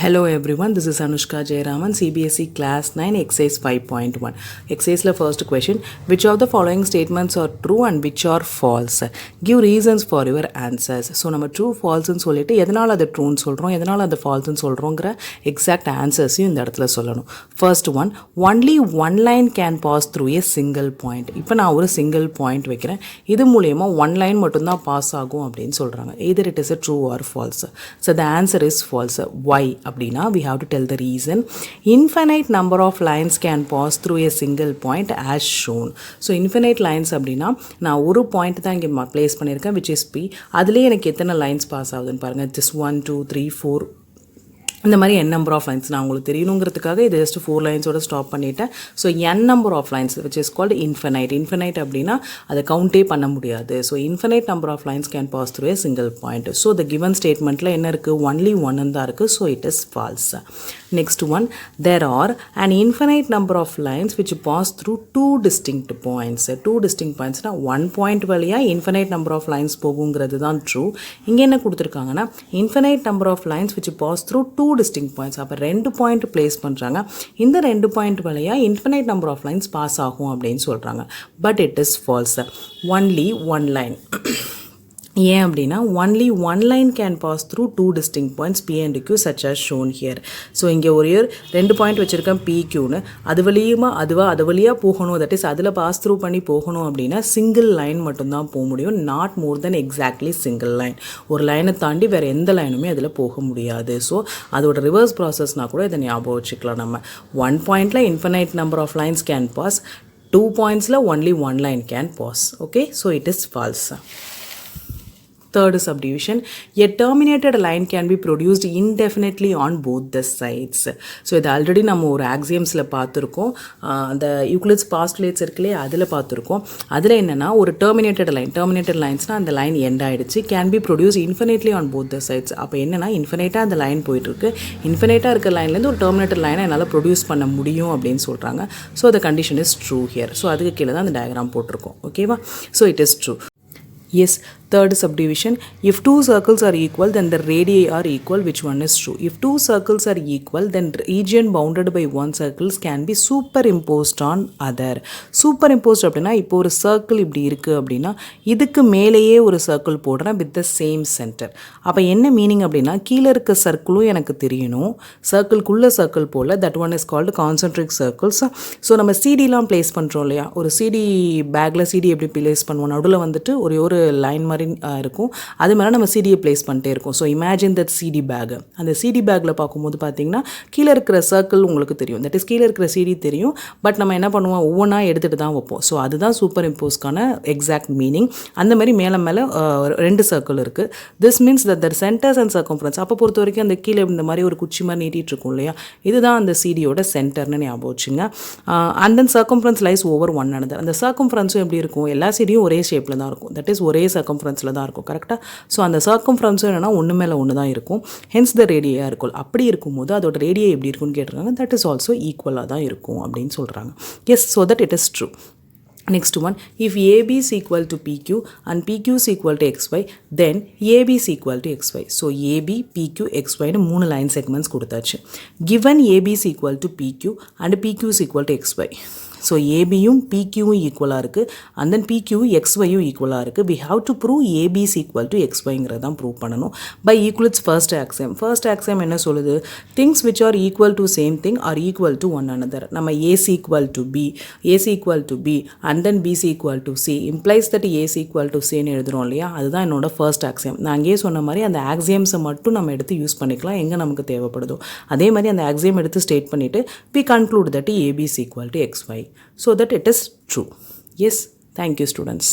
Hello everyone, this is Anushka Jayaraman, CBSE Class 9, Exercise 5.1. Exercise la first question, which of the following statements are true and which are false? Give reasons for your answers. So, நம்ம true, false ன்னு சொல்லிட்டு எதனால் அது ட்ரூன்னு சொல்கிறோம், எதனால் அது falseன்னு சொல்கிறோங்கிற exact answersயும் இந்த இடத்துல சொல்லணும். First one, only one line can pass through a single point. இப்போ நான் ஒரு single point வைக்கிறேன். இது மூலயமா one line மட்டும்தான் பாஸ் ஆகும் அப்படின்னு சொல்கிறாங்க. Either it is a true or false. So, the answer is false. Why? அப்படினா we have to tell the reason. Infinite number of lines can pass through a single point as shown. So infinite lines அப்படினா நான் ஒரு point தான் இங்கே place பண்ணியிருக்கேன் which is P. அதிலே எனக்கு எத்தனை லைன்ஸ் பாஸ் ஆகுதுன்னு பாருங்கள். just 1 2 3 4 இந்த மாதிரி n நம்பர் ஆஃப் லைன்ஸ் நான் உங்களுக்கு தெரியணுங்கிறதுக்காக இது ஜஸ்ட் 4 லைன்ஸோட ஸ்டாப் பண்ணிட்டேன். So n number of lines which is called infinite அப்படின்னா அதை கவுண்டே பண்ண முடியாது. So infinite number of lines can pass through a single point. So the given ஸ்டேட்மெண்ட்டில் என்ன இருக்குது, ஒன்லி ஒன்னு தான் இருக்குது. So it is false. Next one, there are an infinite number of lines which pass through two distinct points. Two distinct பாயிண்ட்ஸ்னால் one point வழியாக infinite number of lines போகுங்கிறது தான் ட்ரூ. இங்கே என்ன கொடுத்துருக்காங்கன்னா infinite number of lines which pass through two distinct points. அப்போ 2 point place பண்ணுறாங்க. இந்த 2 பாயிண்ட் வழியா infinite number of lines pass ஆகும் அப்படின்னு சொல்கிறாங்க. But it is false. Only one line. ஏன் அப்படின்னா only one line can pass through two distinct points P and Q such as shown here. So இங்கே ஒரு 2 பாயிண்ட் வச்சுருக்கேன் PQன்னு, அது வழியாக போகணும், தட் இஸ் அதில் பாஸ் த்ரூ பண்ணி போகணும் அப்படின்னா சிங்கிள் லைன் மட்டும்தான் போக முடியும். Not more than exactly single line. ஒரு லைனை தாண்டி வேறு எந்த லைனுமே அதில் போக முடியாது. ஸோ அதோட ரிவர்ஸ் ப்ராசஸ்னால் கூட இதை ஞாபகம் வச்சுக்கலாம். நம்ம 1 பாயிண்டில் infinite number of lines can pass, 2 பாயிண்ட்ஸில் only one line can pass. Okay, so it is false. Third subdivision, a terminated line can be produced indefinitely on both the sides. So இது already நம்ம ஒரு ஆக்சியம்ஸில் பார்த்துருக்கோம். அந்த Euclid's postulates இருக்குல்லையே அதில் பார்த்துருக்கோம். அதில் என்னென்னா ஒரு டெர்மினேட்டட் லைன்ஸ்னால் அந்த லைன் எண்ட் ஆகிடுச்சு. Can be produce infinitely on both the sides. அப்போ என்னென்னா இன்ஃபினைட்டாக அந்த லைன் போயிட்டுருக்கு. இன்ஃபினைட்டாக இருக்க லைன்லேருந்து ஒரு டெர்மினேட்டட் லைனை என்னால் ப்ரொடியூஸ் பண்ண முடியும் அப்படின்னு சொல்கிறாங்க. So the condition is true here. So அதுக்கு கீழே தான் அந்த டயக்ராம் போட்டிருக்கோம். ஓகேவா? So it is true. Yes, third subdivision, if two circles are equal then the radii are equal. Which one is true? If two circles are equal then region bounded by one circles can be superimposed on other. Superimposed அப்படின்னா இப்போ ஒரு circle இப்படி இருக்குது அப்படின்னா இதுக்கு மேலேயே ஒரு circle போடுறேன் வித் த சேம் சென்டர். அப்போ என்ன மீனிங் அப்படின்னா கீழே இருக்க சர்க்கிளும் எனக்கு தெரியணும், சர்க்கிள்குள்ளே சர்க்கிள் போல். That one is called concentric circles. So நம்ம சிடிலாம் பிளேஸ் பண்ணுறோம் இல்லையா, ஒரு சிடி பேக்கில் சிடி எப்படி பிளேஸ் பண்ணுவோம், நடுவில் வந்துட்டு ஒரு லைன் மாதிரி இருக்கும், அது மேலே நம்ம சிடியை பிளேஸ் பண்ணிட்டே இருக்கோம். So imagine that CD pack. அந்த சிடி பேக்கில் பார்க்கும்போது பார்த்தீங்கன்னா கீழே இருக்கிற சர்க்கிள் உங்களுக்கு தெரியும், தட் இஸ் கீழே இருக்கிற சிடி தெரியும். பட் நம்ம என்ன பண்ணுவோம், ஒவ்வொன்றா எடுத்துகிட்டு தான் வைப்போம். ஸோ அதுதான் சூப்பர் இம்போஸ்க்கான எக்ஸாக்ட் மீனிங். அந்த மாதிரி மேலே 2 சர்க்கிள் இருக்குது. This means that their centres and circumference. அப்போ பொறுத்த வரைக்கும் அந்த கீழே இந்த மாதிரி ஒரு குச்சி மாதிரி நீட்டிகிட்டு இருக்கும் இல்லையா, இதுதான் அந்த சிடியோட சென்டர்னு ஞாபகம் வச்சுங்க. And then circumference lies over one another. அந்த சர்க்கம்ஃபரன்ஸும் எப்படி இருக்கும், எல்லா சிடியும் ஒரே ஷேப்பில் தான் இருக்கும், தட் இஸ் ஒரே சர்க்கம்ஃபரன்ஸில் தான் இருக்கும். கரெக்டாக? ஸோ அந்த சர்க்கம்ஃபரன்ஸும் என்னென்னா ஒன்று மேலே ஒன்று தான் இருக்கும். ஹென்ஸ் த ரேடியாக இருக்கும். அப்படி இருக்கும்போது அதோட ரேடியை எப்படி இருக்குன்னு கேட்டிருக்காங்க. தட் இஸ் ஆல்சோ ஈக்குவலாக தான் இருக்கும் அப்படின்னு சொல்கிறாங்க. Yes, so that it is true. Next one, if AB is equal to PQ and PQ is equal to XY, then AB is equal to XY. So AB, PQ, XY னு 3 line segments கொடுத்தாச்சு. Given AB is equal to PQ and PQ is equal to XY. So ஏபியும் பிக்யூவும் ஈக்குவலாக இருக்குது, and then பிக்யூவும் எக்ஸ்ஒயும் ஈக்குவலாக இருக்குது. We have to prove AB is equal to எக்ஸ்ஒய்ங்கிறது தான் ப்ரூவ் பண்ணணும் by equals first axiom. First axiom என்ன சொல்லுது, things which are equal to same thing are equal to one another. நம்ம AC equal to B and then BC equal to C implies that AC equal to சின்னு எழுதுகிறோம் இல்லையா, அதுதான் என்னோட first Axiom. நான் அங்கேயே சொன்ன மாதிரி அந்த ஆக்சியம்ஸை மட்டும் நம்ம எடுத்து யூஸ் பண்ணிக்கலாம் எங்கே நமக்கு தேவைப்படுதோ. அதே மாதிரி அந்த ஆக்சியம் எடுத்து ஸ்டேட் பண்ணிவிட்டு we conclude that AB is equal to XY. So that it is true. Yes, thank you students.